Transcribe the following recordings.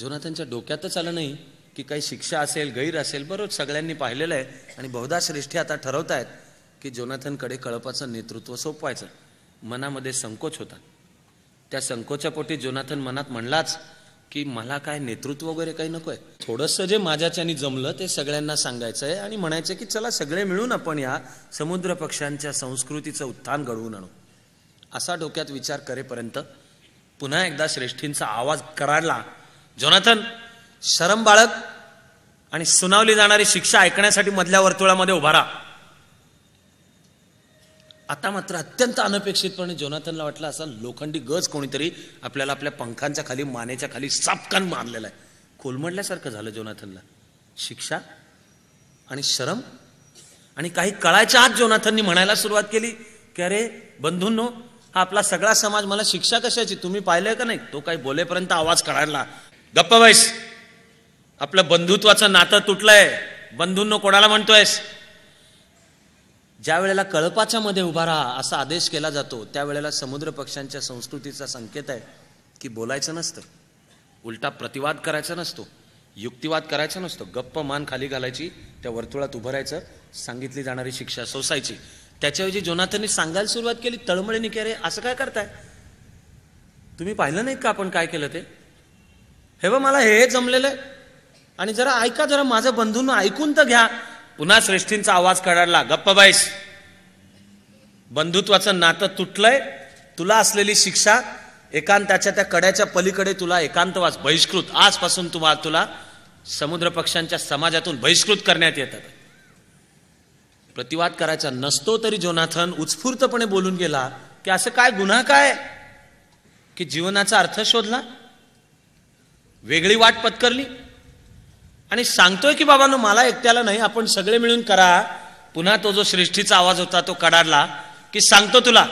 जोनाथनच्या डोक्यातच आलं नाही की काही शिक्षा असेल, गैर असेल. बरोबर सगळ्यांनी पाहिलेलं आहे आणि बहुधा श्रेष्ठी आता ठरवतायत की जोनाथनकडे कळपाचं नेतृत्व सोपवायचं. मनामध्ये संकोच होता. त्या संकोचापोटी जोनाथन मनात म्हणलाच की मला काय नेतृत्व वगैरे काही नकोय, थोडंसं जे माझ्याच्यानी जमलं ते सगळ्यांना सांगायचं आहे आणि म्हणायचं की चला सगळे मिळून आपण या समुद्र पक्ष्यांच्या संस्कृतीचं उत्थान घडवून आणू. असा डोक्यात विचार करेपर्यंत पुन्हा एकदा श्रेष्ठींचा आवाज कराडला, जोनाथन शरम बाळग आणि सुनावली जाणारी शिक्षा ऐकण्यासाठी मधल्या वर्तुळामध्ये उभा राहा. आता मात्र अत्यंत अनपेक्षितपणे जोनाथनला वाटलं असा लोखंडी गज कोणीतरी आपल्याला आपल्या पंखांच्या खाली, मानेच्या खाली सापकान मारलेला आहे. कोलमडल्यासारखं झालं जोनाथनला. शिक्षा आणि शरम आणि काही कळायच्या आत जोनाथननी म्हणायला सुरुवात केली की अरे बंधूंनो, हा आपला सगळा समाज मला शिक्षा कशाची, तुम्ही पाहिलंय का नाही. तो काही बोलेपर्यंत आवाज काढायला, गप्प बैस, आपलं बंधुत्वाचं नातं तुटलंय. बंधूंनो कोणाला म्हणतोयस. ज्या वेळेला कळपाच्या मध्ये उभा राहा असा आदेश केला जातो त्यावेळेला समुद्र पक्ष्यांच्या संस्कृतीचा संकेत आहे की बोलायचं नसतं, उलटा प्रतिवाद करायचा नसतो, युक्तिवाद करायचा नसतो. गप्प मान खाली घालायची, त्या वर्तुळात उभं राहायचं, सांगितली जाणारी शिक्षा सोसायची. त्याच्याऐवजी जोनाथनने सांगायला सुरुवात केली तळमळीने की अरे असं काय करताय, तुम्ही पाहिलं नाही का आपण काय केलं ते. हे बघ मला हे जमलेलं आहे आणि जरा ऐका, जरा माझं बंधूंनो ऐकून तर घ्या. पुन्हा श्रेष्ठींचा आवाज काढला, गप्प बैस, बंधुत्वाचं नातं तुटलंय, तुला असलेली शिक्षा एकांताच्या त्या कड्याच्या पलीकडे तुला एकांतवास, बहिष्कृत, आजपासून तुला समुद्र पक्ष्यांच्या समाजातून बहिष्कृत करण्यात येतात. प्रतिवाद करायचा नसतो तरी जोनाथन उत्स्फूर्तपणे बोलून गेला की असं काय गुन्हा काय की जीवनाचा अर्थ शोधला, वेगळी वाट पत्करली आणि सांगतोय की बाबांनो मला एकट्याला नाही, आपण सगळे मिळून करा. पुन्हा तो जो श्रेष्ठीचा आवाज होता तो कडाडला की सांगतो तुला,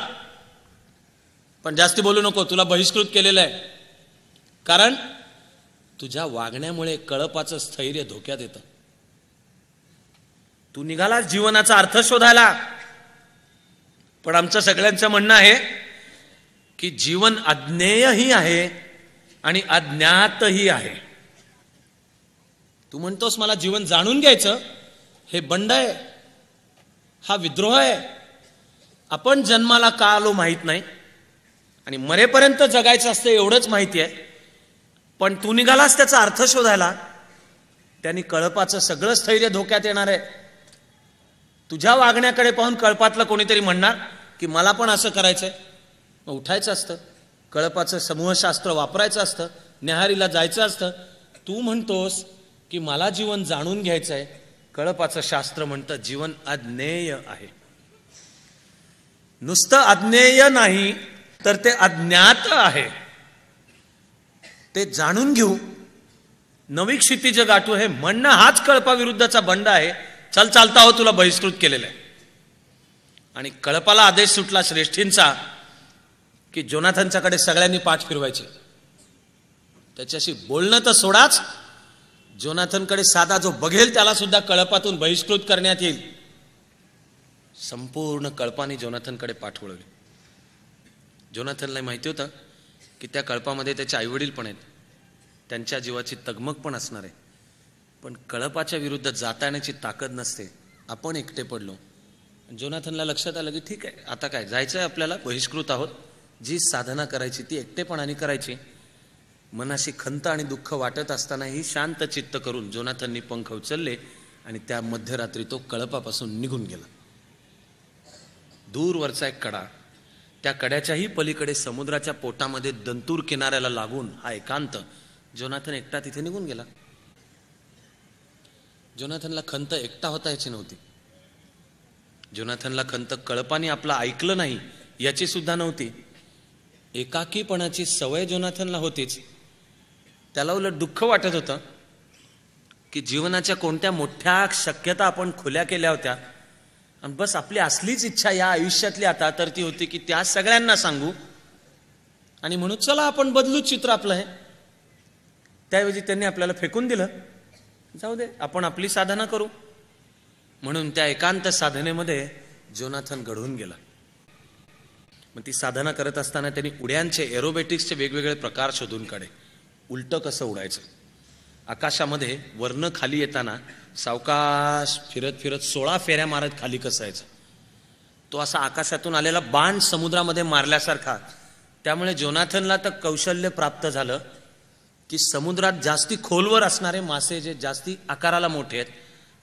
पण जास्ती बोलू नको, तुला बहिष्कृत केलेलं आहे. कारण तुझ्या वागण्यामुळे कळपाचं स्थैर्य धोक्यात येतं. तू निघालास जीवनाचा अर्थ शोधायला, पण आमचं सगळ्यांचं म्हणणं आहे की जीवन अज्ञेयही आहे आणि अज्ञातही आहे. तू म्हणतोस मला जीवन जाणून घ्यायचं, हे बंड आहे, हा विद्रोह आहे. आपण जन्माला का आलो माहित नाही आणि मरेपर्यंत जगायचं असतं एवढंच माहिती आहे. पण तू निघालास त्याचा अर्थ शोधायला, त्यांनी कळपाचं सगळं स्थैर्य धोक्यात येणार आहे. तुझ्या वागण्याकडे पाहून कळपातलं कोणीतरी म्हणणार की मला पण असं करायचंय. मग उठायचं असतं, कळपाचं समूहशास्त्र वापरायचं असतं, न्याहारीला जायचं असतं. तू म्हणतोस की मला जीवन जाणून घ्यायचंय, कळपाचं शास्त्र म्हणतं जीवन अज्ञेय आहे. नुसतं अज्ञेय नाही तर ते अज्ञात आहे. ते जाणून घेऊ, नवी क्षितिज गाठू, हे म्हणणं हाच कळपाविरुद्धचा बंड आहे. चल चालता हो, तुला बहिष्कृत केलेलं आहे. आणि कळपाला आदेश सुटला श्रेष्ठींचा की जोनाथनच्याकडे सगळ्यांनी पाठ फिरवायची. त्याच्याशी बोलणं तर सोडाच, जोनाथनकडे साधा जो बघेल त्याला सुद्धा कळपातून बहिष्कृत करण्यात येईल. संपूर्ण कळपाने जोनाथनकडे पाठ वळवली. जोनाथनला माहिती होतं की त्या कळपामध्ये त्याचे आईवडील पण आहेत, त्यांच्या जीवाची तगमग पण असणार आहे. पण कळपाच्या विरुद्ध जाता येण्याची ताकद नसते. आपण एकटे पडलो. जोनाथनला लक्षात आलं की ठीक आहे, आता काय जायचंय आपल्याला, बहिष्कृत आहोत. जी साधना करायची ती एकटेपणाने करायची. मनाशी खंत आणि दुःख वाटत असतानाही शांत चित्त करून जोनाथननी पंख उचलले आणि त्या मध्यरात्री तो कळपापासून निघून गेला. दूरवरचा एक कडा, त्या कड्याच्याही पलीकडे समुद्राच्या पोटामध्ये दंतूर किनाऱ्याला लागून हा एकांत. जोनाथन एकटा तिथे निघून गेला. जोनाथनला खंत एकटा होता याची नव्हती. जोनाथनला खंत कळपाने आपलं ऐकलं नाही याची सुद्धा नव्हती. एकाकीपणाची सवय जोनाथनला होतीच. त्याला उलट दुःख वाटत होतं की जीवनाच्या कोणत्या मोठ्या शक्यता आपण खुल्या केल्या होत्या आणि बस आपली असलीच इच्छा या आयुष्यातली आता तर ती होती की त्या सगळ्यांना सांगू आणि म्हणून चला आपण बदलू चित्र आपलं हे. त्याऐवजी त्यांनी आपल्याला फेकून दिलं, जाऊ दे आपण आपली साधना करू. म्हणून त्या एकांत साधनेमध्ये जोनाथन घडून गेला. मग ती साधना करत असताना त्यांनी उड्यांचे, एरोबॅटिक्सचे वेगवेगळे प्रकार शोधून काढे. उलटं कसं उडायचं, आकाशामध्ये वर्ण खाली येताना सावकाश फिरत फिरत 16 फेऱ्या मारत खाली कसायचा. तो असा आकाशातून आलेला बाण समुद्रामध्ये मारल्यासारखा. त्यामुळे जोनाथनला तर कौशल्य प्राप्त झालं की समुद्रात जास्ती खोलवर असणारे मासे, जे जास्ती आकाराला मोठे आहेत,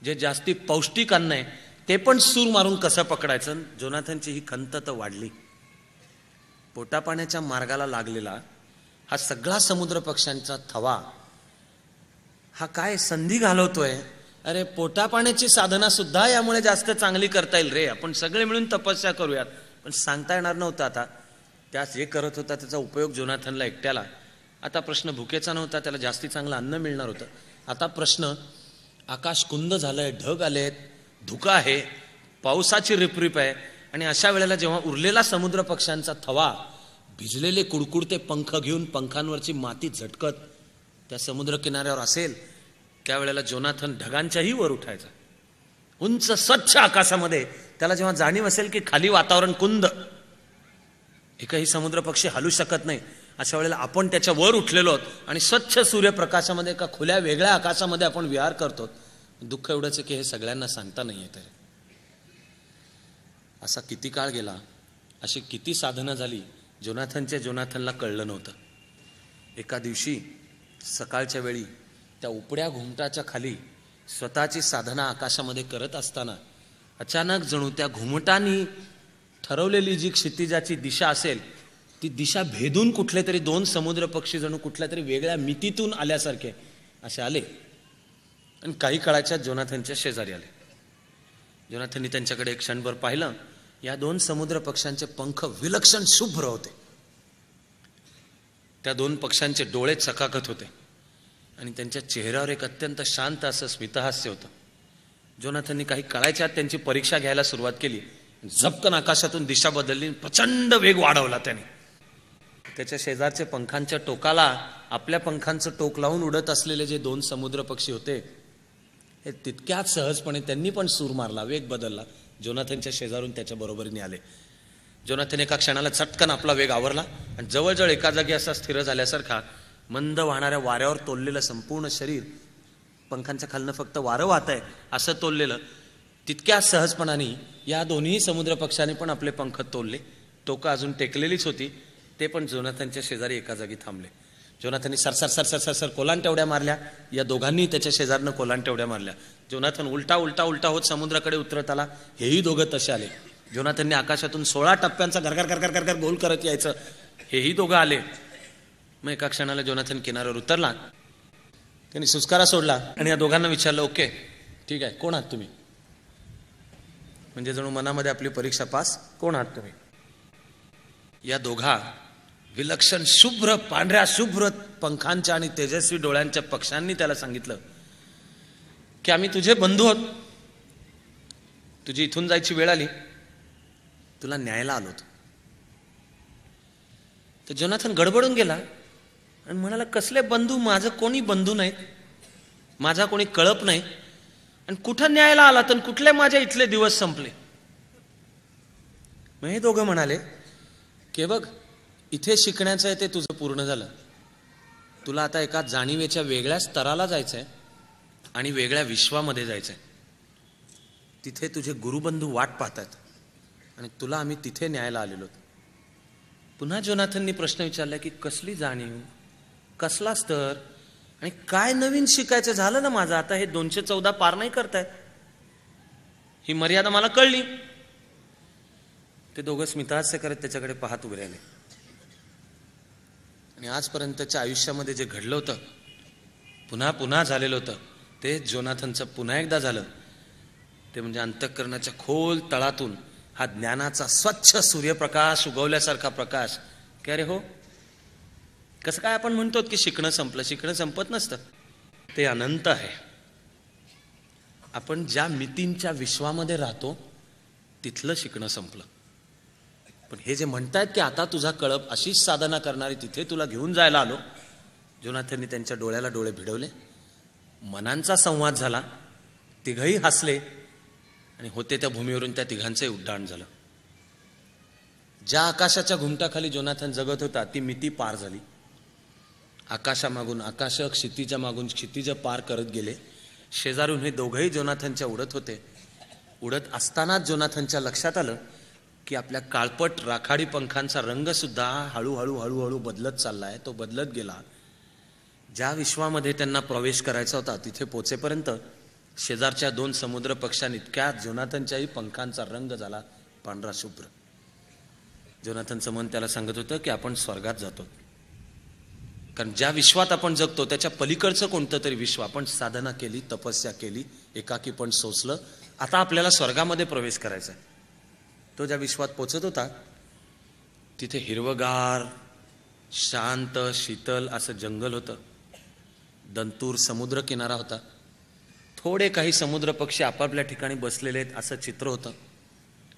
जे जास्ती पौष्टिक अन्न आहे, ते पण सूर मारून कसं पकडायचं. जोनाथनची ही खंत तर वाढली. पोटापाण्याच्या मार्गाला लागलेला हा सगळा समुद्र पक्ष्यांचा थवा हा काय संधी घालवतोय. अरे पोटापाण्याची साधना सुद्धा यामुळे जास्त चांगली करता येईल रे, आपण सगळे मिळून तपस्या करूयात. पण सांगता येणार नव्हतं. आता त्यास जे करत होता त्याचा उपयोग जोनाथनला एकट्याला. आता प्रश्न भुकेचा नव्हता, त्याला जास्ती चांगलं अन्न मिळणार होतं. आता प्रश्न, आकाश कुंद झालंय, ढग आलेत, धुकं आहे, पावसाची रिपरिप आहे. आणि अशा वेळेला जेव्हा उरलेला समुद्र पक्ष्यांचा थवा भिजलेले कुडकुडते पंख घेऊन पंखांवरची माती झटकत त्या समुद्र किनाऱ्यावर असेल, त्यावेळेला जोनाथन ढगांच्याही वर उठायचा. उंच स्वच्छ आकाशामध्ये त्याला जेव्हा जाणीव असेल की खाली वातावरण कुंद, एकही समुद्र पक्षी हलू शकत नाही, अशा वेळेला आपण त्याच्या वर उठलेलो आहोत आणि स्वच्छ सूर्यप्रकाशामध्ये एका खुल्या वेगळ्या आकाशामध्ये आपण विहार करतो. दुःख एवढंच की हे सगळ्यांना सांगता नाही येत आहे. असा किती काळ गेला, अशी किती साधना झाली, जोनाथनला कळलं नव्हतं. एका दिवशी सकाळच्या वेळी त्या उपड्या घुमटाच्या खाली स्वतःची साधना आकाशामध्ये करत असताना अचानक जणू त्या घुमटांनी ठरवलेली जी क्षितिजाची दिशा असेल ती दिशा भेदून कुठले तरी 2 समुद्र पक्षी जणू कुठल्या तरी वेगळ्या मितीतून आल्यासारखे असे आले आणि काही काळाच्या जोनाथनच्या शेजारी आले. जोनाथननी त्यांच्याकडे एक क्षणभर पाहिलं. या 2 समुद्र पक्ष्यांचे पंख विलक्षण शुभ्र होते. त्या 2 पक्ष्यांचे डोळे चकाकत होते आणि त्यांच्या चेहऱ्यावर एक अत्यंत शांत असं स्मितहास्य होतं. जोनाथननी काही काळाच्या आत त्यांची परीक्षा घ्यायला सुरुवात केली. झपकन आकाशातून दिशा बदलली, प्रचंड वेग वाढवला त्याने. त्याच्या शेजारचे पंखांच्या टोकाला आपल्या पंखांचं टोक लावून उडत असलेले जे 2 समुद्र पक्षी होते, हे तितक्याच सहजपणे त्यांनी पण सूर मारला, वेग बदलला. जोनाथनच्या शेजारून त्याच्या बरोबरीने आले. जोनाथन एका क्षणाला चटकन आपला वेग आवरला आणि जवळजवळ एका जागी असा स्थिर झाल्यासारखा मंद वाहणाऱ्या वाऱ्यावर तोललेलं संपूर्ण शरीर, पंखांच्या खालनं फक्त वारं वाहत आहे असं तोललेलं, तितक्या सहजपणाने या दोन्ही समुद्र पक्ष्यांनी पण आपले पंख तोलले. टोका अजून टेकलेलीच होती, ते पण जोनाथनच्या शेजारी एका जागी थांबले. जोनाथननी सरसर सरसर सरसर कोलांट्या उड्या मारल्या. या दोघांनी त्याच्या शेजारनं कोलांट्या उड्या मारल्या. जोनाथन उलटा उलटा उलटा होत समुद्राकडे उतरत आला. हेही दोघं तसे आले. जोनाथनने आकाशातून 16 टप्प्यांचा घरघर घरघर घरघर गोल करत यायचं. हेही दोघं आले. मग एका क्षणाला जोनाथन किनाऱ्यावर उतरला. त्यांनी सुस्कारा सोडला आणि या दोघांना विचारलं, ओके ठीक आहे, कोण आहात तुम्ही? म्हणजे जणू मनामध्ये आपली परीक्षा पास, कोण आहात तुम्ही? या दोघा विलक्षण शुभ्र पांढऱ्या शुभ्र पंखांच्या आणि तेजस्वी डोळ्यांच्या पक्ष्यांनी त्याला सांगितलं की आम्ही तुझे बंधू आहोत. तुझी इथून जायची वेळ आली, तुला न्यायला आलो होतो. तर जोनाथन गडबडून गेला आणि म्हणाला, कसले बंधू? माझं कोणी बंधू नाहीत, माझा कोणी कळप नाही, आणि कुठं न्यायला आला तर कुठले माझ्या इथले दिवस संपले? मग हे दोघं म्हणाले की बघ, इथे शिकण्याचं आहे ते तुझं पूर्ण झालं. तुला आता एका जाणीवेच्या वेगळ्या स्तराला जायचंय आणि वेगळ्या विश्वामध्ये जायचंय. तिथे तुझे गुरुबंधू वाट पाहतात आणि तुला आम्ही तिथे न्यायला आलेलो. पुन्हा जोनाथननी प्रश्न विचारला की कसली जाणीव, कसला स्तर आणि काय नवीन शिकायचं? झालं ना माझं, आता हे 214 पार नाही करतायत, ही मर्यादा मला कळली. ते दोघं स्मितहास्य करत त्याच्याकडे पाहत उभे राहिले. आणि आजपर्यंतच्या आयुष्यामध्ये जे घडलं होतं, पुन्हा पुन्हा झालेलं होतं, ते जोनाथनचं पुन्हा एकदा झालं. ते म्हणजे अंतःकरणाच्या खोल तळातून हा ज्ञानाचा स्वच्छ सूर्यप्रकाश उगवल्यासारखा प्रकाश. की अरे हो, कसं काय आपण म्हणतो की शिकणं संपलं? शिकणं संपत नसतं, ते अनंत आहे. आपण ज्या मितींच्या विश्वामध्ये राहतो तिथलं शिकणं संपलं. पण हे जे म्हणतायत की आता तुझा कळप, अशीच साधना करणारी तिथे तुला घेऊन जायला आलो. जोनाथननी त्यांच्या डोळ्याला डोळे भिडवले. मनांचा संवाद झाला. तिघही हसले आणि होते त्या भूमीवरून त्या तिघांचंही उड्डाण झालं. ज्या आकाशाच्या घुमटाखाली जोनाथन जगत होता ती मिती पार झाली. आकाशामागून आकाश, क्षितिजा मागून क्षितिज पार करत गेले. शेजारून हे दोघंही जोनाथनच्या उडत होते. उडत असतानाच जोनाथनच्या लक्षात आलं की आपल्या काळपट राखाडी पंखांचा रंग सुद्धा हळूहळू हळूहळू बदलत चाललाय. तो बदलत गेला. ज्या विश्वामध्ये त्यांना प्रवेश करायचा होता तिथे पोचेपर्यंत शेजारच्या 2 समुद्र पक्ष्यांनी इतक्या जोनाथनच्याही पंखांचा रंग झाला पांढरा शुभ्र. जोनाथनचं मन त्याला सांगत होतं की आपण स्वर्गात जातो. कारण ज्या विश्वात आपण जगतो त्याच्या पलीकडचं कोणतं तरी विश्व, आपण साधना केली, तपस्या केली, एकाकी पण सोसलं, आता आपल्याला स्वर्गामध्ये प्रवेश करायचा आहे. तो ज्या विश्वात पोचत होता तिथे हिरवगार, शांत, शीतल असं जंगल होतं. दंतूर समुद्र किनारा होता. थोडे काही समुद्र पक्षी आपापल्या ठिकाणी बसलेले आहेत असं चित्र होतं.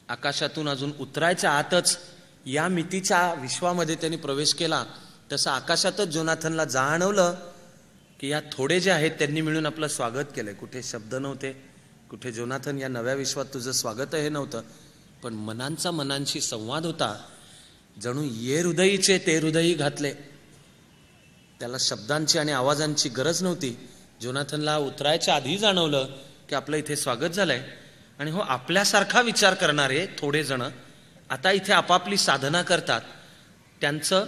आकाशातून अजून उतरायच्या आतच या मितीच्या विश्वामध्ये त्यांनी प्रवेश केला. तसं आकाशातच जोनाथनला जाणवलं की या थोडे जे आहेत त्यांनी मिळून आपलं स्वागत केलंय. कुठे शब्द नव्हते, कुठे जोनाथन या नव्या विश्वात तुझं स्वागत आहे हे नव्हतं, पण मनांचा मनांशी संवाद होता. जणू ये हृदयीचे ते हृदयी घातले. त्याला शब्दांची आणि आवाजांची गरज नव्हती. जोनाथनला उतरायच्या आधी जाणवलं की आपलं इथे स्वागत झालंय. आणि हो, आपल्यासारखा विचार करणारे थोडे जण आता इथे आपापली साधना करतात. त्यांचं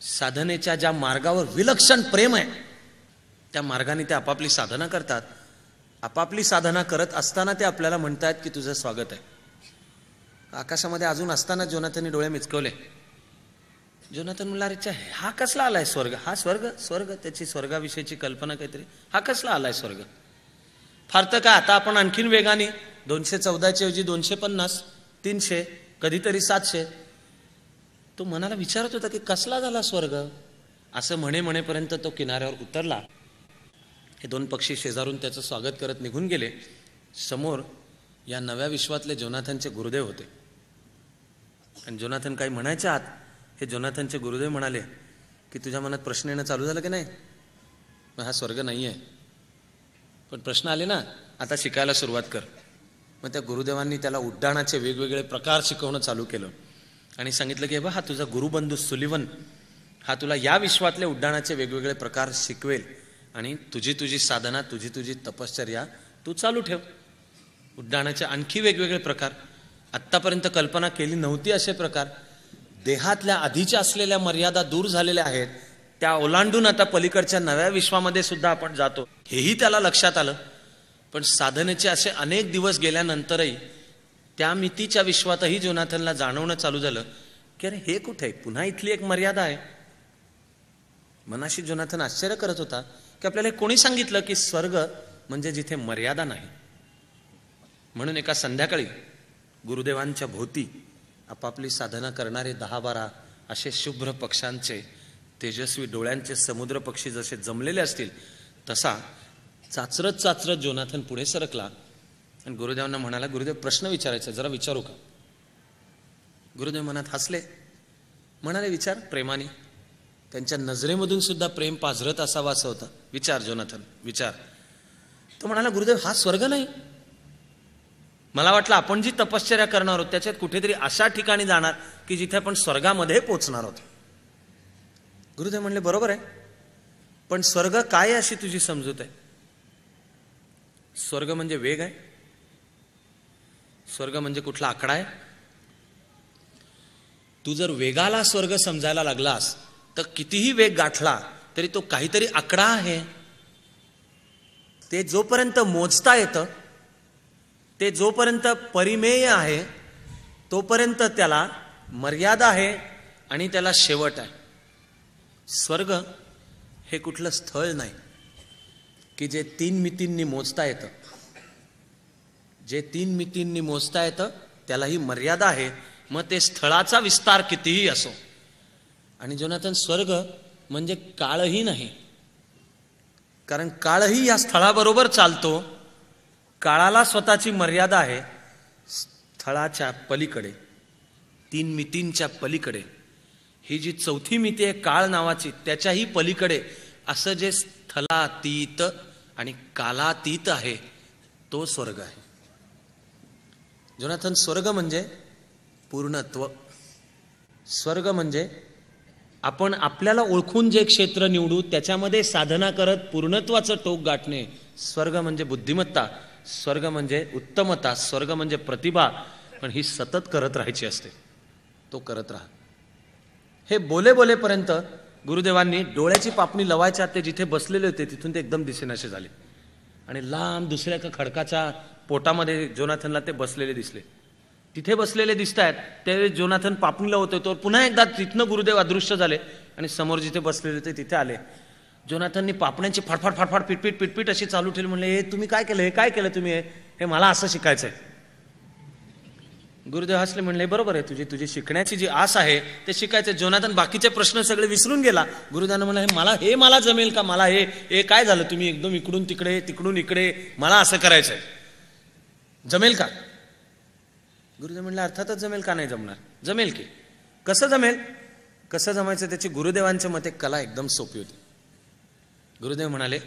साधनेच्या ज्या मार्गावर विलक्षण प्रेम आहे त्या मार्गाने ते आपापली साधना करतात. आपापली साधना करत असताना ते आपल्याला म्हणतायत की तुझं स्वागत आहे. आकाशामध्ये अजून असताना जोनाथनने डोळे मिचकवले. जोनाथन म्हणला, अरे हा कसला आलाय स्वर्ग? हा स्वर्ग? स्वर्ग त्याची स्वर्गाविषयीची कल्पना काहीतरी. हा कसला आलाय स्वर्ग? फार तर काय, आता आपण आणखीन वेगाने 214च्या ऐवजी 250, 300, कधीतरी 700. तो मनाला विचारत होता की कसला झाला स्वर्ग. असं म्हणेपर्यंत तो किनाऱ्यावर उतरला. हे 2 पक्षी शेजारून त्याचं स्वागत करत निघून गेले. समोर या नव्या विश्वातले जोनाथनचे गुरुदेव होते. आणि जोनाथन काही म्हणायच्या आत हे जोनाथनचे गुरुदेव म्हणाले की तुझ्या मनात प्रश्न येणं चालू झालं की नाही? मग हा स्वर्ग नाही आहे, पण प्रश्न आले ना, आता शिकायला सुरुवात कर. मग त्या गुरुदेवांनी त्याला उड्डाणाचे वेगवेगळे प्रकार शिकवणं चालू केलं आणि सांगितलं की हा तुझा गुरुबंधू सुलिवन हा तुला या विश्वातले उड्डाणाचे वेगवेगळे प्रकार शिकवेल आणि तुझी साधना, तुझी तपश्चर्या तू चालू ठेव. उड्डाणाचे आणखी वेगवेगळे प्रकार, आत्तापर्यंत कल्पना केली नव्हती असे प्रकार, देहातल्या आधीच्या असलेल्या मर्यादा दूर झालेल्या आहेत त्या ओलांडून आता पलीकडच्या नव्या विश्वामध्ये सुद्धा आपण जातो, हेही त्याला लक्षात आलं. पण साधनेचे असे अनेक दिवस गेल्यानंतरही त्या मितीच्या विश्वातही जोनाथनला जाणवणं चालू झालं की अरे हे कुठे, पुन्हा इथली एक मर्यादा आहे. मनाशी जोनाथन आश्चर्य करत होता की आपल्याला कोणी सांगितलं की स्वर्ग म्हणजे जिथे मर्यादा नाही. म्हणून एका संध्याकाळी गुरुदेवांच्या भोवती आपापली साधना करणारे 10-12 असे शुभ्र पक्ष्यांचे तेजस्वी डोळ्यांचे समुद्र पक्षी जसे जमलेले असतील तसा चाचरत जोनाथन पुढे सरकला आणि गुरुदेवांना म्हणाला, गुरुदेव प्रश्न विचारायचा, जरा विचारू का? गुरुदेव मनात हसले, म्हणाले विचार प्रेमाने. त्यांच्या नजरेमधून सुद्धा प्रेम पाझरत असावा असं होतं. विचार जोनाथन, विचार. तो म्हणाला, गुरुदेव हा स्वर्ग नाही. मला वाटलं आपण जी तपश्चर्या करणार आहोत त्याच्यात कुठेतरी अशा ठिकाणी जाणार की जिथे आपण स्वर्गामध्ये पोचणार आहोत. गुरुदेव म्हणले, बरोबर आहे, पण स्वर्ग काय अशी तुझी समजूत आहे? स्वर्ग म्हणजे वेग आहे? स्वर्ग म्हणजे कुठला आकडा आहे? तू जर वेगाला स्वर्ग समजायला लागलास तर कितीही वेग गाठला तरी तो काहीतरी आकडा आहे. ते जोपर्यंत मोजता येतं, ते जोपर्यंत परिमेय आहे तोपर्यंत त्याला मर्यादा आहे आणि त्याला शेवट आहे. स्वर्ग हे कुठलं स्थळ नाही की जे 3 मितींनी मोजता येतं. जे 3 मितींनी मोजता येतं त्यालाही मर्यादा आहे, मग ते स्थळाचा विस्तार कितीही असो. आणि जोनाथन स्वर्ग म्हणजे काळही नाही, कारण काळही या स्थळाबरोबर चालतो. काळाला स्वतःची मर्यादा आहे. स्थळाच्या पलीकडे, 3 मितींच्या पलीकडे, ही जी 4थी मिती आहे काळ नावाची, त्याच्याही पलीकडे असं जे स्थलातीत आणि कालातीत आहे तो स्वर्ग आहे. जोनाथन, स्वर्ग म्हणजे पूर्णत्व. स्वर्ग म्हणजे आपण आपल्याला ओळखून जे क्षेत्र निवडू त्याच्यामध्ये साधना करत पूर्णत्वाचं टोक गाठणे. स्वर्ग म्हणजे बुद्धिमत्ता, स्वर्ग म्हणजे उत्तमता, स्वर्ग म्हणजे प्रतिभा, पण ही सतत करत राहायची असते. तो करत राहा. हे बोले बोलेपर्यंत गुरुदेवांनी डोळ्याची पापणी लवायच्या ते जिथे बसलेले होते तिथून ते एकदम दिसेनासे झाले आणि लांब दुसऱ्या एका खडकाच्या पोटामध्ये जोनाथनला ते बसलेले दिसले. तिथे बसलेले दिसत आहेत त्यावेळी जोनाथन पापणीला होते तो पुन्हा एकदा तिथनं गुरुदेव अदृश्य झाले आणि समोर जिथे बसलेले होते तिथे आले. जोनाथननी पापण्यांची फाडफाड फाडफाड पिटपीट पिटपीट अशी चालू ठेवली. म्हणले, हे तुम्ही काय केलं, हे काय केलं तुम्ही, हे मला असं शिकायचंय. गुरुदेव हसले, म्हणले बरोबर आहे, तुझी शिकण्याची जी आस आहे ते शिकायचं. जोनाथन बाकीचे प्रश्न सगळे विसरून गेला. गुरुदेवानं म्हणलं, मला जमेल का, मला हे काय झालं, तुम्ही एकदम इकडून तिकडे तिकडून इकडे, मला असं करायचंय, जमेल का. गुरुदेव म्हणले, अर्थातच जमेल, का नाही जमणार, जमेल की. कसं जमेल, कसं जमायचं त्याची गुरुदेवांच्या मते कला एकदम सोपी होती. गुरुदेव म्हणाले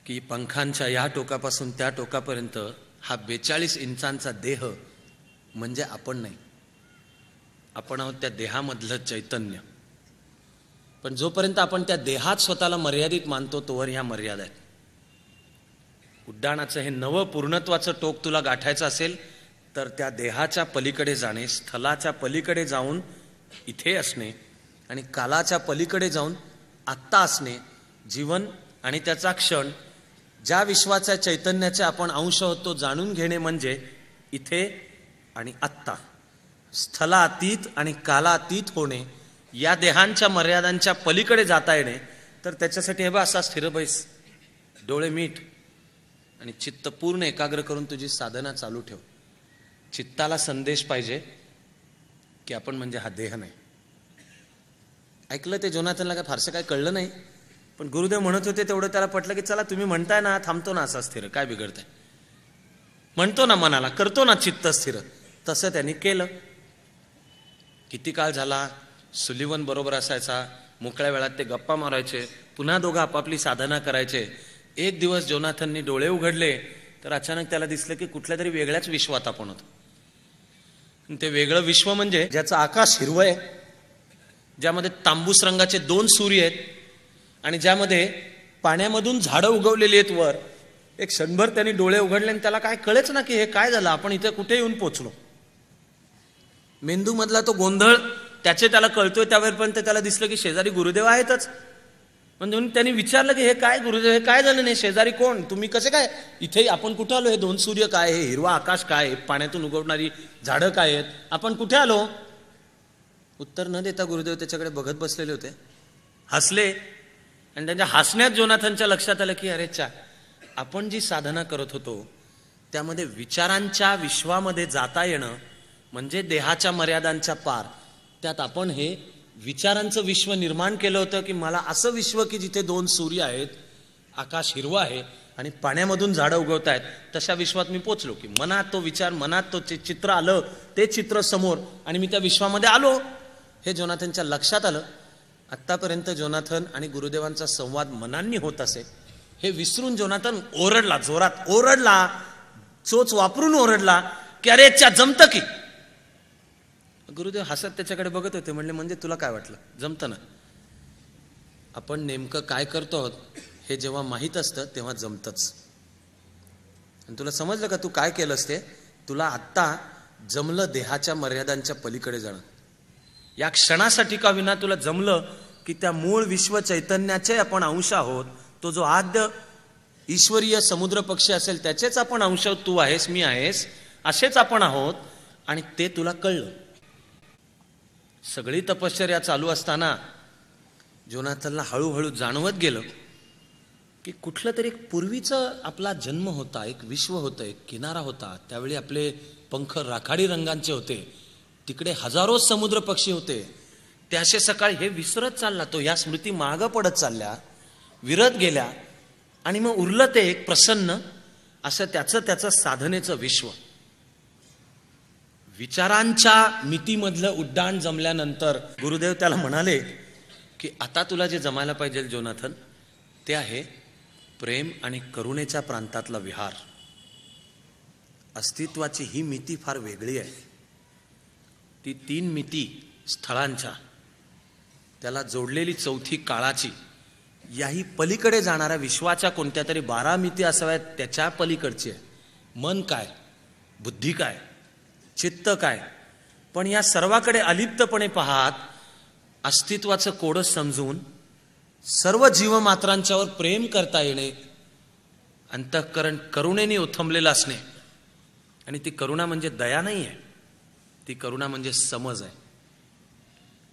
की पंखांच्या या टोकापासून त्या टोकापर्यंत हा 42 इंचांचा देह म्हणजे आपण नाही, आपण आहोत त्या देहामधलं चैतन्य. पण जोपर्यंत आपण त्या देहात स्वतःला मर्यादित मानतो तोवर ह्या मर्यादा आहेत. उड्डाणाचं हे नवं पूर्णत्वाचं टोक तुला गाठायचं असेल तर त्या देहाच्या पलीकडे जाणे, स्थलाच्या पलीकडे जाऊन इथे असणे आणि कालाच्या पलीकडे जाऊन आत्ता असणे, जीवन आणि त्याचा क्षण, ज्या विश्वाच्या चैतन्याचे आपण अंश आहोत तो जाणून घेणे म्हणजे इथे आणि आत्ता, स्थलातीत आणि कालातीत होणे, या देहांच्या मर्यादांच्या पलीकडे जाता येणे. तर त्याच्यासाठी हे बा असा स्थिर बैस, डोळे मीठ आणि चित्त पूर्ण एकाग्र करून तुझी साधना चालू ठेव. चित्ताला संदेश पाहिजे की आपण म्हणजे हा देह नाही. ऐकलं ते जोनाथनला काय फारसं काय कळलं नाही, पण गुरुदेव म्हणत होते तेवढं त्याला पटलं की चला तुम्ही म्हणताय ना, थांबतो ना असा स्थिर, काय बिघडतंय, म्हणतो ना मनाला, करतो ना चित्त स्थिर. तसं त्यांनी केलं. किती काळ झाला सुलिवन बरोबर असायचा, मोकळ्या वेळात ते गप्पा मारायचे, पुन्हा दोघं आपापली साधना करायचे. एक दिवस जोनाथननी डोळे उघडले तर अचानक त्याला दिसलं की कुठल्या तरी वेगळ्याच विश्वात आपण होतो. ते वेगळं विश्व म्हणजे ज्याचं आकाश हिरवं आहे, ज्यामध्ये तांबूस रंगाचे 2 सूर्य आहेत आणि ज्यामध्ये पाण्यामधून झाडं उगवलेली आहेत वर. एक क्षणभर त्यांनी डोळे उघडले आणि त्याला काय कळेच ना की हे काय झालं, आपण इथे कुठे येऊन पोचलो. मेंदू मधला तो गोंधळ त्याला कळतोय. त्यावेळेपर्यंत त्याला दिसलं की शेजारी गुरुदेव आहेतच. म्हणजे त्यांनी विचारलं की हे काय गुरुदेव, हे काय झालं नाही, शेजारी कोण, तुम्ही कसे काय इथे, आपण कुठे आलो, हे 2 सूर्य काय, हे हिरवा आकाश काय, पाण्यातून उगवणारी झाडं काय आहेत, आपण कुठे आलो. उत्तर न देता गुरुदेव त्याच्याकडे बघत बसलेले होते. हसले आणि त्यांच्या हसण्यात जोनाथनच्या लक्षात आलं की अरे चा, आपण जी साधना करत होतो त्यामध्ये विचारांच्या विश्वामध्ये जाता येणं म्हणजे देहाच्या मर्यादांच्या पार. त्यात आपण हे विचारांचं विश्व निर्माण केलं होतं की मला असं विश्व की जिथे 2 सूर्य आहेत, आकाश हिरवं आहे आणि पाण्यामधून झाडं उगवत आहेत, तशा विश्वात मी पोचलो. की मनात तो विचार, मनात तो चित्र आलं, ते चित्र समोर आणि मी त्या विश्वामध्ये आलो. हे जोनाथनच्या लक्षात आलं. आत्तापर्यंत जोनाथन आणि गुरुदेवांचा संवाद मनांनी होत असे हे विसरून जोनाथन ओरडला, जोरात ओरडला, चोच वापरून ओरडला की अरे च्या जमतं की. गुरुदेव हसत त्याच्याकडे बघत होते. म्हणले म्हणजे तुला काय वाटलं, जमतं ना. आपण नेमकं काय करतो आहोत हे जेव्हा माहीत असतं तेव्हा जमतंच. आणि तुला समजलं का तू काय केलंस ते, तुला आत्ता जमलं देहाच्या मर्यादांच्या पलीकडे जाणं. या क्षणासाठी का विना तुला जमलं की त्या मूळ विश्व चैतन्याचे आपण अंश आहोत. तो जो आद्य ईश्वरीय समुद्र पक्षी असेल त्याचेच आपण अंश, तू आहेस, मी आहेस, असेच आपण आहोत. आणि ते तुला कळलं. सगळी तपश्चर्या चालू असताना जोनाथनला हळूहळू जाणवत गेलं की कुठलं तरी एक पूर्वीचं आपला जन्म होता, एक विश्व होतं, एक किनारा होता. त्यावेळी आपले पंख राखाडी रंगांचे होते, तिकडे हजारो समुद्र पक्षी होते. ते असे सकाळी हे विसरत चालला, तो या स्मृती मागं पडत चालल्या, विरत गेल्या आणि मग उरलं ते एक प्रसन्न असं त्याचं साधनेचं विश्व. विचारांच्या मितीमधलं उड्डाण जमल्यानंतर गुरुदेव त्याला म्हणाले की आता तुला जे जमायला पाहिजे जोनाथन ते आहे प्रेम आणि करुणेच्या प्रांतातला विहार. अस्तित्वाची ही मिती फार वेगळी आहे. ती 3 मिती स्थळांच्या, त्याला जोडलेली चौथी काळाची, याही पलीकडे जाणाऱ्या विश्वाच्या कोणत्या तरी 12 मिती असाव्यात, त्याच्या पलीकडची आहे. मन काय, बुद्धी काय, चित्त काय, पण या सर्वाकडे अलिप्तपणे पाहत अस्तित्वाचं कोडच समजून सर्व जीवमात्रांच्यावर प्रेम करता येणे, अंतःकरण करुणेने ओथंबलेलं असणे. आणि ती करुणा म्हणजे दया नाही आहे, ती करुणा म्हणजे समज आहे.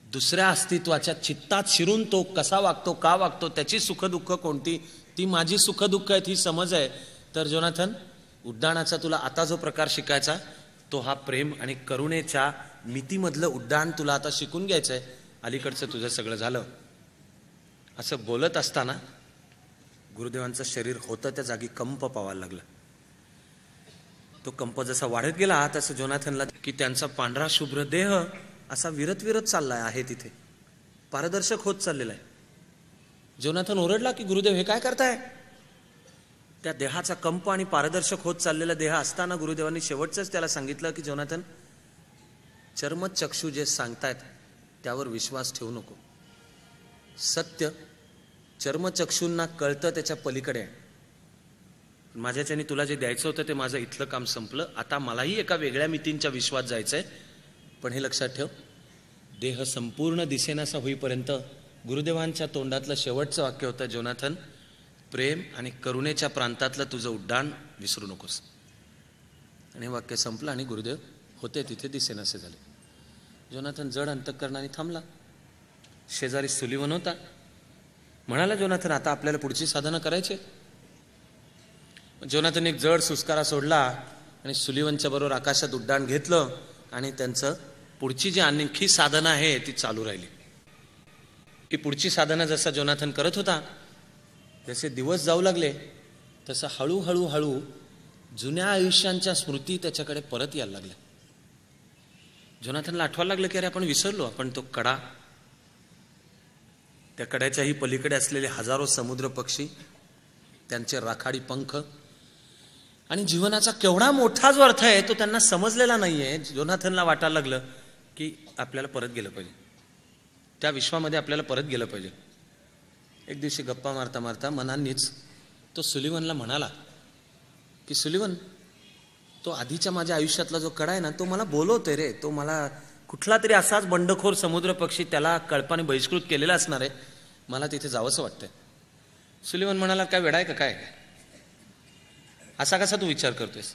दुसऱ्या अस्तित्वाच्या चित्तात शिरून तो कसा वागतो, का वागतो, त्याची सुखदुःख कोणती, ती माझी सुखदुःख आहेत ही समज आहे. तर जोनाथन, उड्डाणाचा तुला आता जो प्रकार शिकायचा तो हा प्रेम आणि करुणेच्या मितीमधलं उड्डाण तुला आता शिकून घ्यायचंय. अलीकडचं तुझं सगळं झालं. असं बोलत असताना गुरुदेवांचं शरीर होतं त्या जागी कंप पावायला लागलं. तो कंप जसा वाढत गेला तसं जोनाथनला की त्यांचा पांढरा शुभ्र देह असा विरत विरत चाललाय आहे, तिथे पारदर्शक होत चाललेला आहे. जोनाथन ओरडला की गुरुदेव हे काय करताय? त्या देहाचा कंप आणि पारदर्शक होत चाललेला देह असताना गुरुदेवांनी शेवटचंच त्याला सांगितलं की जोनाथन, चर्मचक्षु जे सांगतायत त्यावर विश्वास ठेवू नको. सत्य चर्मचक्षूंना कळतं त्याच्या पलीकडे आहे. माझ्याच्याने तुला जे द्यायचं होतं ते माझं इथलं काम संपलं. आता मलाही एका वेगळ्या मितींच्या विश्वात जायचंय. पण हे लक्षात ठेव, देह संपूर्ण दिसेनासा होईपर्यंत गुरुदेवांच्या तोंडातलं शेवटचं वाक्य होतं, जोनाथन, प्रेम आणि करुणेच्या प्रांतातलं तुझं उड्डाण विसरू नकोस. आणि हे वाक्य संपलं आणि गुरुदेव होते तिथे दिसेनासे झाले. जोनाथन जड अंतःकरणाने थांबला. शेजारी सुलिवन होता. म्हणाला, जोनाथन आता आपल्याला पुढची साधना करायची. जोनाथन एक जड सुस्कारा सोडला आणि सुलिवनच्या बरोबर आकाशात उड्डाण घेतलं आणि त्यांचं पुढची जी आणखी साधना आहे ती चालू राहिली. की पुढची साधना जसा जोनाथन करत होता, जसे दिवस जाऊ लागले तसं हळूहळू हळू जुन्या आयुष्यांच्या स्मृती त्याच्याकडे परत यायला लागल्या. जोनाथनला आठवायला लागलं की अरे आपण विसरलो, आपण तो कडा, त्या कड्याच्याही पलीकडे असलेले हजारो समुद्र पक्षी, त्यांचे राखाडी पंख आणि जीवनाचा केवढा मोठा जो अर्थ आहे तो त्यांना समजलेला नाहीये. जोनाथनला वाटायला लागलं की आपल्याला परत गेलं पाहिजे, त्या विश्वामध्ये आपल्याला परत गेलं पाहिजे. एक दिवशी गप्पा मारता मारता मनांनीच तो सुलिवनला म्हणाला की सुलिवन, तो आधीच्या माझ्या आयुष्यातला जो कडा आहे ना तो मला बोलवतोय रे. तो मला कुठला तरी असाच बंडखोर समुद्र पक्षी, त्याला कळपाने बहिष्कृत केलेला असणार आहे, मला तिथे जावंसं वाटतंय. सुलिवन म्हणाला, काय वेडा आहे का काय, असा कसा तू विचार करतोयस?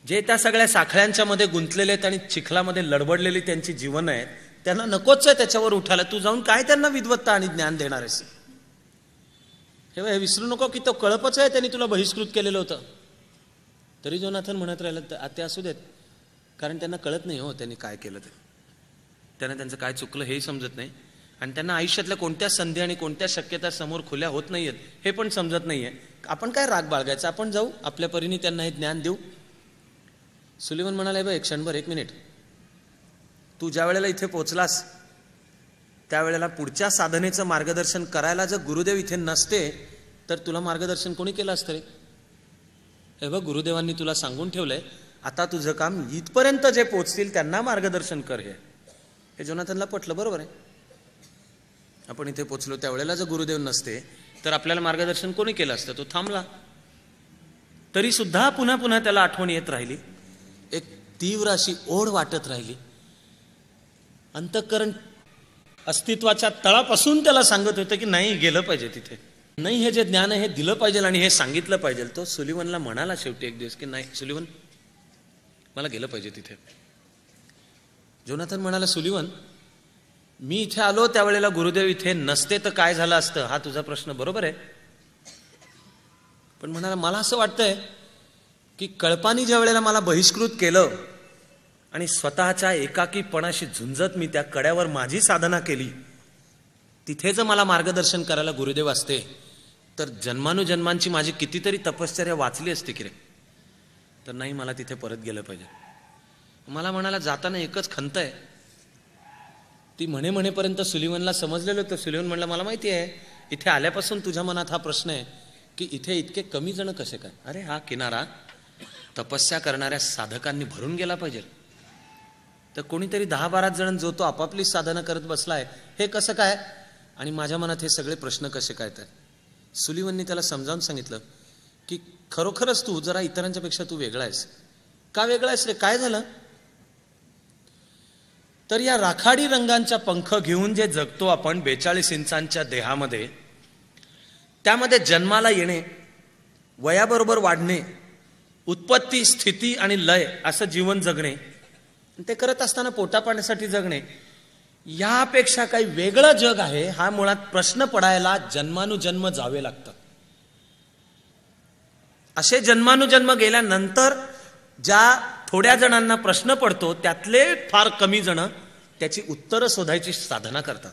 जे त्या सगळ्या साखळ्यांच्या मध्ये गुंतलेले आहेत आणि चिखलामध्ये लडबडलेली त्यांची जीवन आहेत, त्यांना नकोच आहे त्याच्यावर उठायला. तू जाऊन काय त्यांना विद्वत्ता आणि ज्ञान देणार आहेस? हे विसरू नको की तो कळपच आहे, त्यांनी तुला बहिष्कृत केलेलं होतं. तरी जोनाथन म्हणत राहिलं, ते असू देत, कारण त्यांना कळत नाही हो त्यांनी काय केलं ते. त्यांना त्यांचं काय चुकलं हेही समजत नाही आणि त्यांना आयुष्यातल्या कोणत्या संधी आणि कोणत्या शक्यता समोर खुल्या होत नाहीयेत हे पण समजत नाहीये. आपण काय राग बाळगायचा, आपण जाऊ आपल्या परीने त्यांना हे ज्ञान देऊ. सुलिवन म्हणाले, बघ एक क्षणभर, एक मिनिट, तू ज्या वेळेला इथे पोचलास त्यावेळेला पुढच्या साधनेचं मार्गदर्शन करायला जर गुरुदेव इथे नसते तर तुला मार्गदर्शन कोणी केलं असतं रे? हे बघ, गुरुदेवांनी तुला सांगून ठेवलंय, आता तुझं काम इथपर्यंत जे पोचतील त्यांना मार्गदर्शन कर. हे जोनाथनला पटलं. बरोबर आहे, आपण इथे पोचलो त्यावेळेला जर गुरुदेव नसते तर आपल्याला मार्गदर्शन कोणी केलं असतं? तो थांबला. तरी सुद्धा पुन्हा पुन्हा त्याला आठवण येत राहिली, एक तीव्र अशी ओढ वाटत राहिली. अंतःकरण अस्तित्वाच्या तळापासून त्याला सांगत होतं की नाही, गेलं पाहिजे तिथे, नाही, हे जे ज्ञान आहे हे दिलं पाहिजे आणि हे सांगितलं पाहिजे. तो सुलिवनला म्हणाला शेवटी एक दिवस की नाही सुलिवन, मला गेलं पाहिजे तिथे. जोनाथन म्हणाला, सुलिवन, मी इथे आलो त्यावेळेला गुरुदेव इथे नसते तर काय झालं असतं? हा तुझा प्रश्न बरोबर आहे. पण म्हणाला, मला असं वाटतंय की कळपानी ज्या वेळेला मला बहिष्कृत केलं आणि स्वतःच्या एकाकीपणाशी झुंजत मी त्या कड्यावर माझी साधना केली, तिथे जर मला मार्गदर्शन करायला गुरुदेव असते तर जन्मानुजन्मांची माझी कितीतरी तपश्चर्या वाचली असते की रे. तर नाही, मला तिथे परत गेलं पाहिजे. मला म्हणाला, जाताना एकच खंत आहे. ती म्हणेपर्यंत सुलिवनला समजलेलं होतं. सुलिवन म्हणला, मला माहिती आहे इथे आल्यापासून तुझ्या मनात हा प्रश्न आहे की इथे इतके कमी जण कसे काय? अरे हा किनारा तपस्या करणाऱ्या साधकांनी भरून गेला पाहिजे. तर कोणीतरी 10-12 जण जो तो आपापली साधना करत बसलाय, हे कसं काय? आणि माझ्या मनात हे सगळे प्रश्न कसे काय? तर सुलिवननी त्याला समजावून सांगितलं की खरोखरच तू जरा इतरांच्या पेक्षा तू वेगळा आहेस. का वेगळा आहेस रे? काय झालं? तर या राखाडी रंगांच्या पंख घेऊन जे जगतो आपण 42 इंचांच्या देहामध्ये, त्यामध्ये जन्माला येणे, वयाबरोबर वाढणे, उत्पत्ती, स्थिती आणि लय असं जीवन जगणे, ते करत असताना पोटापाण्यासाठी जगणे, यापेक्षा काही वेगळं जग आहे हा मुळात प्रश्न पडायला जन्मानुजन्म जावे लागतात. असे जन्मानुजन्म गेल्यानंतर ज्या थोड्या जणांना प्रश्न पडतो त्यातले फार कमी जण त्याची उत्तरं शोधायची साधना करतात.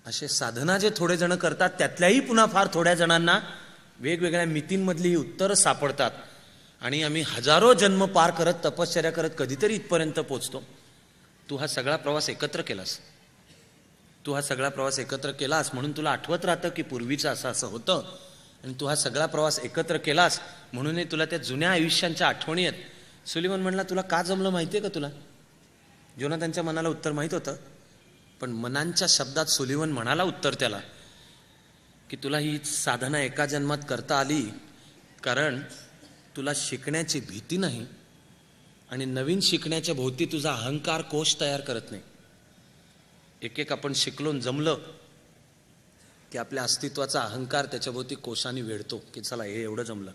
असे साधना जे थोडे जण करतात त्यातल्याही पुन्हा फार थोड्या जणांना वेगवेगळ्या मितींमधली ही उत्तरं सापडतात. आणि आम्ही हजारो जन्म पार करत, तपश्चर्या करत कधीतरी इथपर्यंत पोचतो. तू हा सगळा प्रवास एकत्र केलास म्हणून तुला आठवत राहतं की पूर्वीचं असं असं होतं. आणि तू हा सगळा प्रवास एकत्र केलास म्हणूनही तुला त्या जुन्या आयुष्यांच्या आठवणी आहेत. सुलिवन म्हणला, तुला का जमलं माहितीये का? तुला जोनाथनच्या मनाला उत्तर माहित होतं, पण मनांच्या शब्दात सुलिवन म्हणाला उत्तर त्याला की तुला ही साधना एका जन्मात करता आली कारण तुला शिकण्याची भीती नाही आणि नवीन शिकण्याच्या भोवती तुझा अहंकार कोश तयार करत नाही. एक आपण शिकलो जमलं की आपल्या अस्तित्वाचा अहंकार त्याच्या भोवती कोशाने वेढतो की चला हे एवढं जमलं,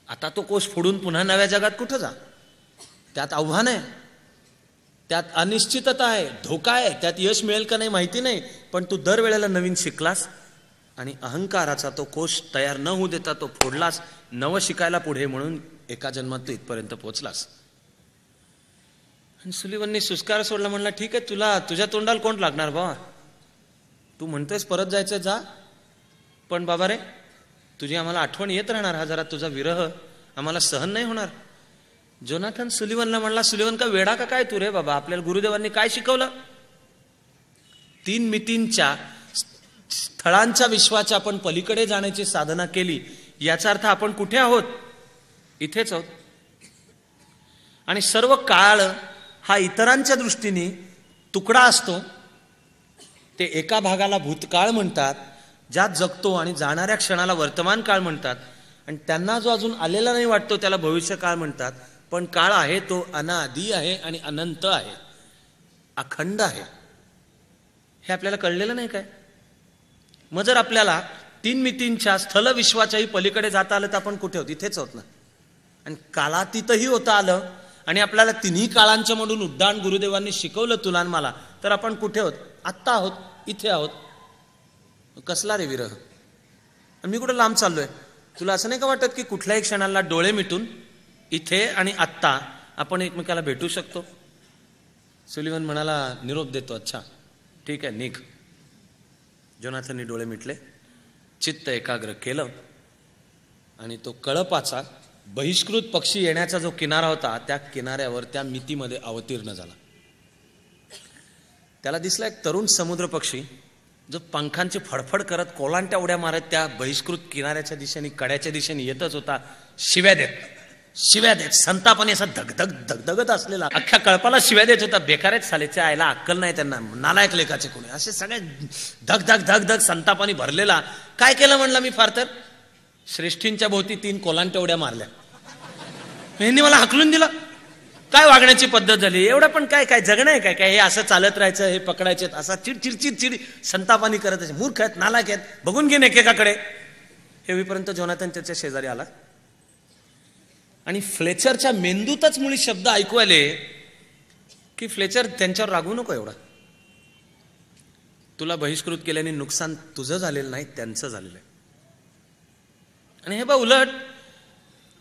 आता तो कोश फोडून पुन्हा नव्या जगात कुठं जा. त्यात आव्हान आहे, त्यात अनिश्चितता आहे, धोका आहे, त्यात यश मिळेल का नाही माहिती नाही, पण तू दरवेळेला नवीन शिकलास आणि अहंकाराचा तो कोश तयार न होऊ देता तो फोडलास, नवं शिकायला पुढे, म्हणून एका जन्मात तू इथपर्यंत पोहोचलास. आणि सुलिवननी सुस्कार सोडला, म्हणला ठीक आहे, तुला तुझ्या तोंडाला कोण लागणार बाबा, तू म्हणतोयस परत जायचं जा, पण बाबा रे तुझी आम्हाला आठवण येत राहणार, हा जरा तुझा विरह आम्हाला सहन नाही होणार. जोनाथन सुलिवनला म्हणला, सुलिवन का वेडा का काय तू रे बाबा, आपल्याला गुरुदेवांनी काय शिकवलं? 3 मितींच्या स्थळांच्या विश्वाच्या आपण पलीकडे जाण्याची साधना केली, याचा अर्थ आपण कुठे आहोत? इथेच आहोत. आणि सर्व काळ हा इतरांच्या दृष्टीने तुकडा असतो. ते एका भागाला भूतकाळ म्हणतात, ज्यात जगतो, आणि जाणाऱ्या क्षणाला वर्तमान काळ म्हणतात, आणि त्यांना जो अजून आलेला नाही वाटतो त्याला भविष्यकाळ म्हणतात. पण काळ आहे तो अनादि आहे आणि अनंत आहे, अखंड आहे. हे आपल्याला कळलेलं नाही काय? मग जर आपल्याला 3 मितींच्या स्थल विश्वाच्याही पलीकडे जाता आलं तर आपण कुठे आहोत? इथेच आहोत ना. आणि कालातीतही होता आलं आणि आपल्याला तिन्ही काळांच्या मधून उड्डाण गुरुदेवांनी शिकवलं तुला आणि मला, तर आपण कुठे आहोत? आत्ता आहोत, इथे आहोत. कसला रे विरह? मी कुठं लांब चाललोय? तुला असं नाही का वाटत की कुठल्याही क्षणाला डोळे मिटून इथे आणि आत्ता आपण एकमेकाला भेटू शकतो? सुलिवन म्हणाला, निरोप देतो, अच्छा ठीक आहे, निघ. जोनाथननी डोळे मिटले, चित्त एकाग्र केलं आणि तो कळपाचा बहिष्कृत पक्षी येण्याचा जो किनारा होता त्या किनाऱ्यावर त्या मितीमध्ये अवतीर्ण झाला. त्याला दिसला एक तरुण समुद्र पक्षी जो पंखांची फडफड करत कोलांट्या उड्या मारत त्या बहिष्कृत किनाऱ्याच्या दिशेने, कड्याच्या दिशेने येतच होता, शिव्या देत संतापाने असा धगधगत असलेला, अख्ख्या कळपाला शिव्या देत होता. बेकारेच सालेच्या आयला अक्कल नाही त्यांना, नालायक लेखाचे कोणी, असे सगळे धग संतापाने भरलेला. काय केलं म्हणला मी? फार तर श्रेष्ठींच्या भोवती 3 कोलांट्या उड्या मारल्या. यांनी मला हाकलून दिला. काय वागण्याची पद्धत झाली? एवढं पण काय काय जगणं आहे काय? काय हे असं चालत राहायचं, हे पकडायचे, असा चिड संतापानी करत असे. मूर्ख आहेत, नालायक आहेत, बघून घेईन एकेकाकडे. हे होईपर्यंत जोनाथन त्याच्या शेजारी आला आणि फ्लेचरच्या मेंदूतच मुळी शब्द ऐकू आले की फ्लेचर, त्यांच्यावर रागू नको एवढा. तुला बहिष्कृत केल्याने नुकसान तुझं झालेलं नाही, त्यांचं झालेलं आहे. आणि हे बा उलट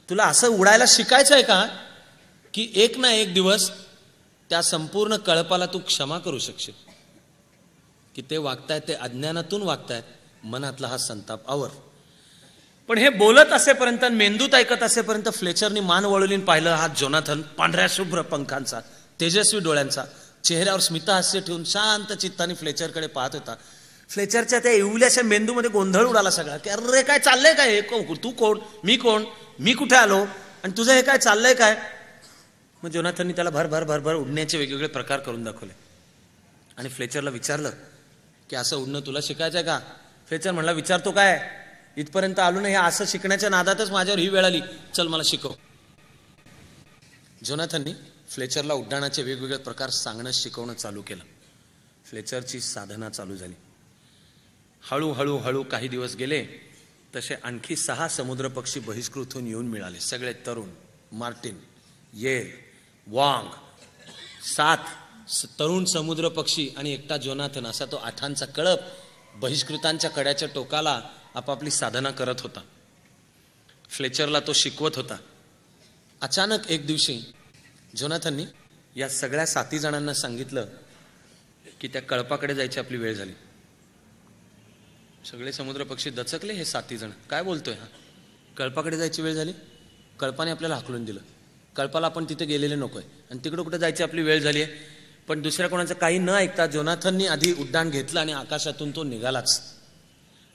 तुला असं उडायला शिकायचं आहे का की एक ना एक दिवस त्या संपूर्ण कळपाला तू क्षमा करू शकशील की ते वागतायत, ते अज्ञानातून वागतायत, मनातला हा संताप आवर. पण हे बोलत असेपर्यंत, मेंदूत ऐकत असेपर्यंत फ्लेचरनी मान वळवलीन पाहिलं. हा जोनाथन पांढऱ्या शुभ्र पंखांचा, तेजस्वी डोळ्यांचा, चेहऱ्यावर स्मितहास्य ठेवून शांत चित्ताने फ्लेचरकडे पाहत होता. फ्लेचरच्या त्या इवल्याच्या मेंदूमध्ये गोंधळ उडाला सगळा की अरे काय चाललंय काय? तू कोण? मी कोण? मी कुठे आलो? आणि तुझं हे काय चाललंय काय? मग जोनाथननी त्याला भर उडण्याचे वेगवेगळे प्रकार करून दाखवले आणि फ्लेचरला विचारलं की असं उडणं तुला शिकायचंय का? फ्लेचर म्हणला, विचारतो काय, इथपर्यंत आलो नाही, असं शिकण्याच्या नादातच माझ्यावर ही वेळ आली, चल मला शिकव. जोनाथननी फ्लेचरला उड्डाणाचे वेगवेगळे प्रकार सांगणं शिकवणं चालू केलं. फ्लेचरची साधना चालू झाली. हळूहळू काही दिवस गेले तसे आणखी 6 समुद्र पक्षी बहिष्कृत होऊन येऊन मिळाले. सगळे तरुण, मार्टिन, येल, वांग, 7 तरुण समुद्र पक्षी आणि एकटा जोनाथन, असा तो 8 कळप बहिष्कृतांच्या कड्याच्या टोकाला आपापली साधना करत होता. फ्लेचरला तो शिकवत होता. अचानक एक दिवशी जोनाथननी या सगळ्या 7 जणांना सांगितलं की त्या कळपाकडे जायची आपली वेळ झाली. सगळे समुद्र पक्षी दचकले. हे 7 जण काय बोलतोय हा? कळपाकडे जायची वेळ झाली? कळपाने आपल्याला हाकलून दिलं. कळपाला आपण तिथे गेलेले नकोय आणि तिकडे कुठे जायची आपली वेळ झाली आहे. पण दुसऱ्या कोणाचं काही न ऐकता जोनाथननी आधी उड्डाण घेतलं आणि आकाशातून तो निघालाच.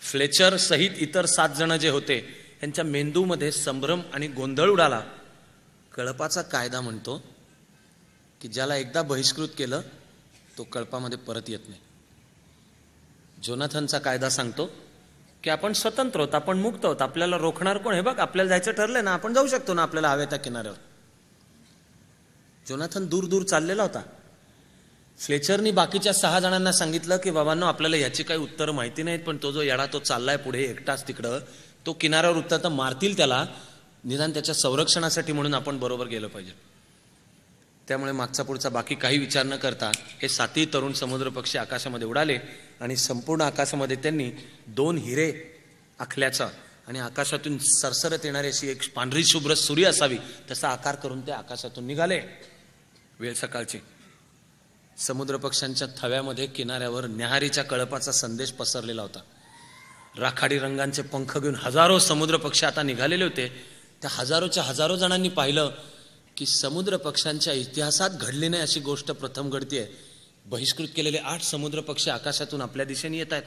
फ्लेचर सहित इतर 7 जण जे होते त्यांच्या मेंदूमध्ये संभ्रम आणि गोंधळ उडाला. कळपाचा कायदा म्हणतो की ज्याला एकदा बहिष्कृत केलं तो कळपामध्ये परत येत नाही. जोनाथनचा कायदा सांगतो की आपण स्वतंत्र आहोत, आपण मुक्त आहोत, आपल्याला रोखणार कोण? हे बघ, आपल्याला जायचं ठरलंय ना, आपण जाऊ शकतो ना आपल्याला हव्या त्या किनाऱ्यावर. जोनाथन दूर चाललेला होता. फ्लेचरनी बाकीच्या 6 जणांना सांगितलं की बाबांनो, आपल्याला याची काही उत्तरं माहिती नाहीत, पण तो जो येडा तो चाललाय पुढे एकटाच तिकडं, तो किनाऱ्यावर उतरला तर मारतील त्याला, निदान त्याच्या संरक्षणासाठी म्हणून आपण बरोबर गेलं पाहिजे. त्यामुळे मागचा पुढचा बाकी काही विचार न करता हे 7 तरुण समुद्र पक्षी आकाशामध्ये उडाले आणि संपूर्ण आकाशामध्ये त्यांनी 2 हिरे आखल्याचा आणि आकाशातून सरसरत येणारी अशी एक पांढरी शुभ्र सूर्य असावी तसा आकार करून ते आकाशातून निघाले. वेळ सकाळची. समुद्र पक्ष्यांच्या थव्यामध्ये किनाऱ्यावर न्याहारीच्या कळपाचा संदेश पसरलेला होता. राखाडी रंगांचे पंख घेऊन हजारो समुद्र पक्षी आता निघालेले होते. त्या हजारोच्या हजारो जणांनी पाहिलं की समुद्र पक्ष्यांच्या इतिहासात घडली नाही अशी गोष्ट प्रथम घडतीये. बहिष्कृत केलेले 8 समुद्र पक्षी आकाशातून आपल्या दिशेने येत आहेत.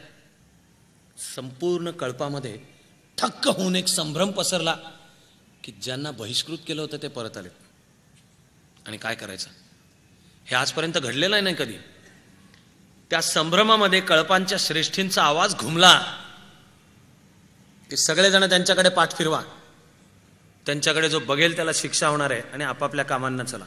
संपूर्ण कळपामध्ये ठक्क होऊन एक संभ्रम पसरला की ज्यांना बहिष्कृत केलं होतं ते परत आले. आणि काय करायचं हे आजपर्यंत घडलेलं नाही कधी. त्या संभ्रमामध्ये कळपांच्या श्रेष्ठींचा आवाज घुमला की सगळेजण त्यांच्याकडे पाठ फिरवा, त्यांच्याकडे जो बघेल त्याला शिक्षा होणार आहे आणि आपापल्या कामांना चला.